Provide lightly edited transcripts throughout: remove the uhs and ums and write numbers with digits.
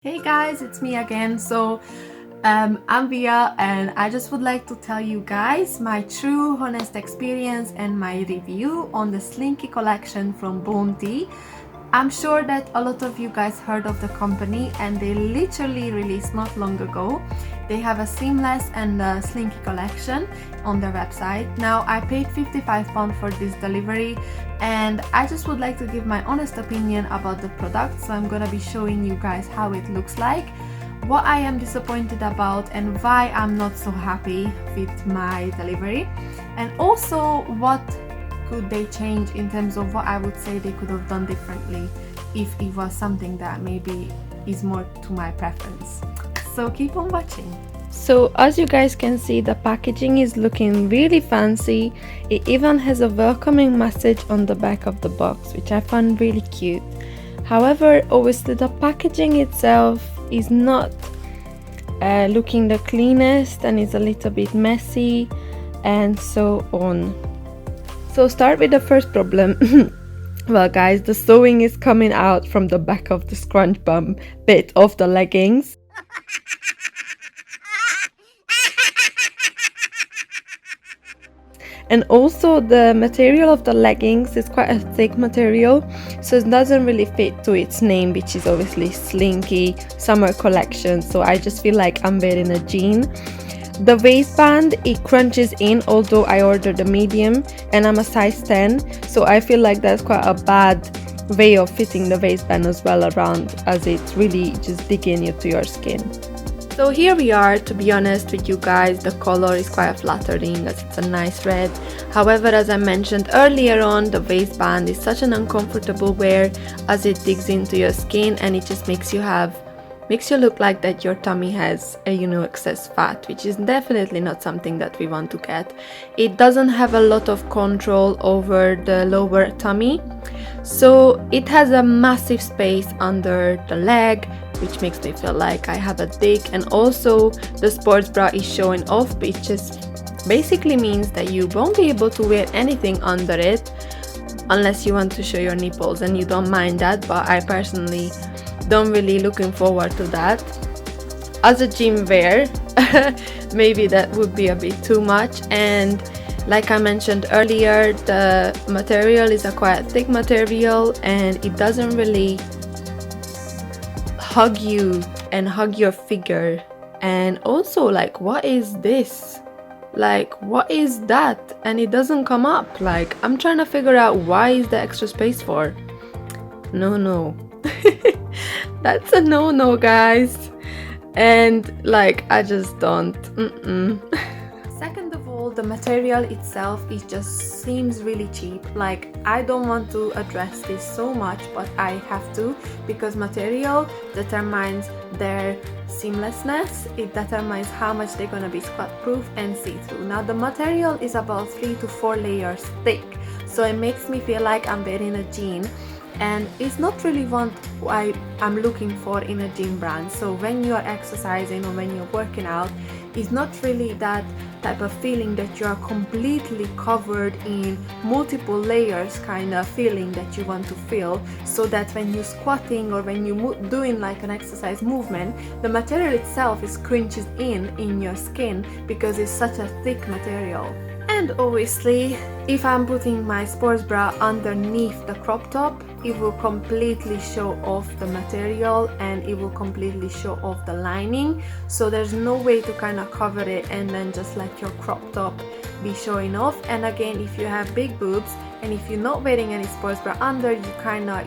Hey guys, it's me again. I'm Via, and I just would like to tell you guys my true, honest experience and my review on the Slinky collection from Bounty. I'm sure that a lot of you guys heard of the company, and they literally released not long ago. They have a seamless and slinky collection on their website. Now I paid £55 for this delivery, and I just would like to give my honest opinion about the product. So I'm gonna be showing you guys how it looks like, what I am disappointed about, and why I'm not so happy with my delivery, and also what could they change in terms of what I would say they could have done differently if it was something that maybe is more to my preference. So keep on watching. So as you guys can see, the packaging is looking really fancy. It even has a welcoming message on the back of the box, which I found really cute. However, obviously the packaging itself is not looking the cleanest and is a little bit messy and so on. So start with the first problem. Well guys, the sewing is coming out from the back of the scrunch bum bit of the leggings. And also the material of the leggings is quite a thick material, so it doesn't really fit to its name, which is obviously Slinky Summer Collection. So I just feel like I'm wearing a jean. The waistband, it crunches in, although I ordered a medium and I'm a size 10, so I feel like that's quite a bad way of fitting the waistband as well around, as it's really just digging into your skin. So here we are. To be honest with you guys, the color is quite flattering as it's a nice red. However, as I mentioned earlier on, the waistband is such an uncomfortable wear as it digs into your skin, and it just makes you look like that your tummy has excess fat, which is definitely not something that we want to get. It doesn't have a lot of control over the lower tummy, so it has a massive space under the leg, which makes me feel like I have a dick. And also the sports bra is showing off, which just basically means that you won't be able to wear anything under it unless you want to show your nipples, and you don't mind that, but I personally don't really looking forward to that. As a gym wear, maybe that would be a bit too much. And like I mentioned earlier, the material is a quite thick material, and it doesn't really hug you and hug your figure. And also, like, what is this? Like, what is that? And it doesn't come up. Like, I'm trying to figure out why is the extra space for. No. That's a no, guys. And like, I just don't. Second of all, the material itself, it just seems really cheap. Like, I don't want to address this so much, but I have to, because material determines their seamlessness. It determines how much they're gonna be squat proof and see-through. Now the material is about 3 to 4 layers thick, so it makes me feel like I'm wearing a jean, and it's not really what I'm looking for in a gym brand. So when you're exercising or when you're working out, it's not really that type of feeling that you are completely covered in multiple layers kind of feeling that you want to feel, so that when you're squatting or when you're doing like an exercise movement, the material itself is crunches in your skin because it's such a thick material. And obviously, if I'm putting my sports bra underneath the crop top, it will completely show off the material and it will completely show off the lining. So there's no way to kind of cover it and then just let your crop top be showing off. And again, if you have big boobs and if you're not wearing any sports bra under,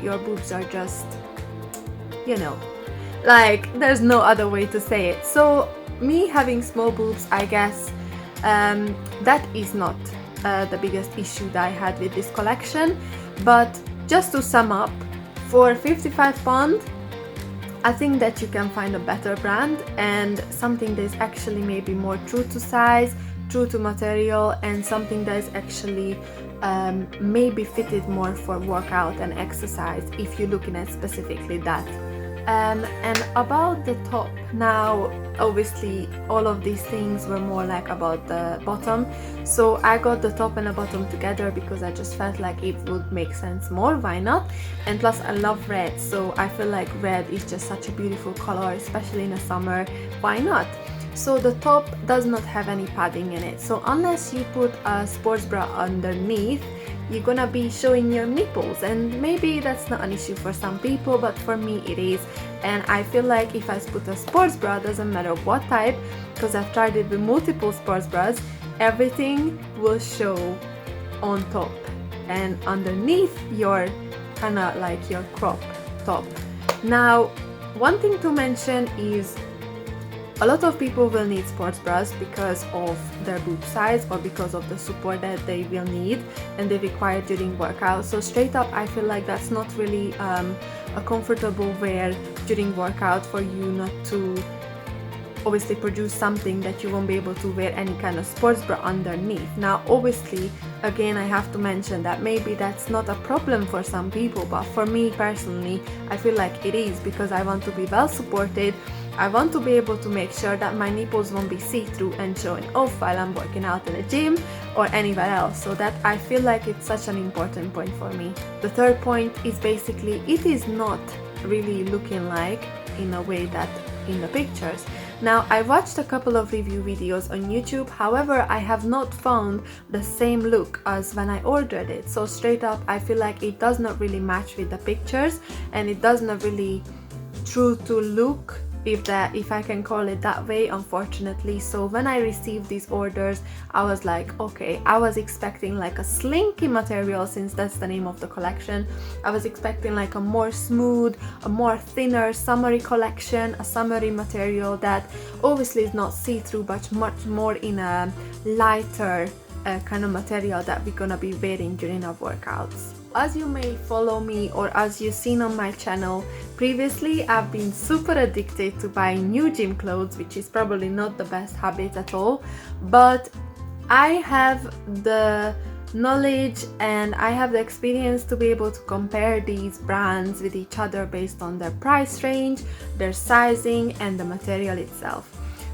your boobs are just, like, there's no other way to say it. So me having small boobs, I guess, that is not the biggest issue that I had with this collection. But just to sum up, for £55, I think that you can find a better brand and something that is actually maybe more true to size, true to material, and something that is actually maybe fitted more for workout and exercise if you're looking at specifically that. And about the top, now obviously all of these things were more like about the bottom, so I got the top and the bottom together because I just felt like it would make sense more, why not? And plus I love red, so I feel like red is just such a beautiful color, especially in the summer, why not? So the top does not have any padding in it, so unless you put a sports bra underneath, you're gonna be showing your nipples, and maybe that's not an issue for some people, but for me it is. And I feel like if I put a sports bra, doesn't matter what type, because I've tried it with multiple sports bras, everything will show on top and underneath your kind of like your crop top. Now, one thing to mention is a lot of people will need sports bras because of their boob size or because of the support that they will need and they require during workout. So straight up, I feel like that's not really a comfortable wear during workout for you not to obviously produce something that you won't be able to wear any kind of sports bra underneath. Now obviously, again, I have to mention that maybe that's not a problem for some people, but for me personally, I feel like it is, because I want to be well supported. I want to be able to make sure that my nipples won't be see-through and showing off while I'm working out in a gym or anywhere else, so that I feel like it's such an important point for me. The third point is basically it is not really looking like in a way that in the pictures. Now, I watched a couple of review videos on YouTube, however, I have not found the same look as when I ordered it. So straight up, I feel like it does not really match with the pictures and it does not really true to look, if I can call it that way, unfortunately. So when I received these orders, I was like, okay, I was expecting like a slinky material, since that's the name of the collection. I was expecting like a more smooth, a more thinner summery collection, a summery material that obviously is not see-through but much more in a lighter kind of material that we're gonna be wearing during our workouts. As you may follow me or as you've seen on my channel, previously I've been super addicted to buying new gym clothes, which is probably not the best habit at all, but I have the knowledge and I have the experience to be able to compare these brands with each other based on their price range, their sizing and the material itself.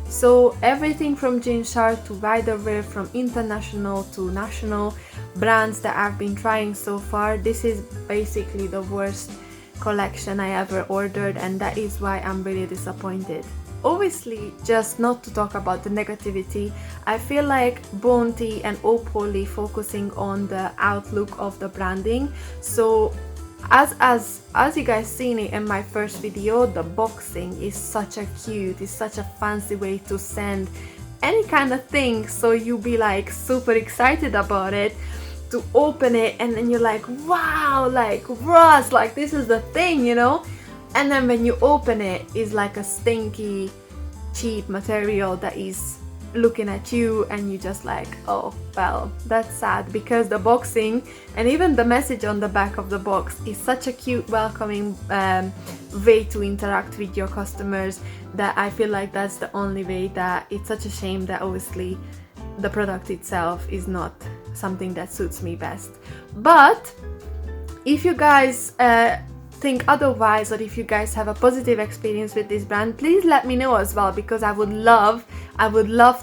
So everything from Gymshark to Riderwear, from international to national brands that I've been trying so far, this is basically the worst collection I ever ordered, and that is why I'm really disappointed. Obviously, just not to talk about the negativity, I feel like Bounty and Opoly focusing on the outlook of the branding. So as you guys seen it in my first video, the boxing is such a cute, it's such a fancy way to send any kind of thing, so you'll be like super excited about it to open it, and then you're like, wow, like Ross, like this is the thing, you know. And then when you open it, it's like a stinky cheap material that is looking at you, and you just like, oh well, that's sad, because the boxing and even the message on the back of the box is such a cute, welcoming way to interact with your customers, that I feel like that's the only way. That it's such a shame that obviously the product itself is not something that suits me best. But if you guys think otherwise, or if you guys have a positive experience with this brand, please let me know as well, because I would love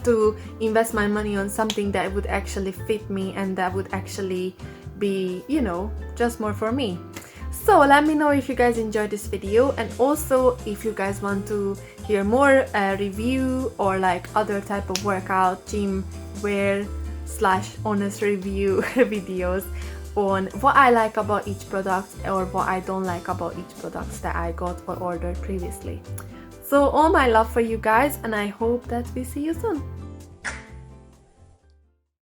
to invest my money on something that would actually fit me and that would actually be, you know, just more for me. So let me know if you guys enjoyed this video, and also if you guys want to hear more review or like other type of workout, gym wear / honest review videos on what I like about each product or what I don't like about each product that I got or ordered previously. So all my love for you guys, and I hope that we see you soon.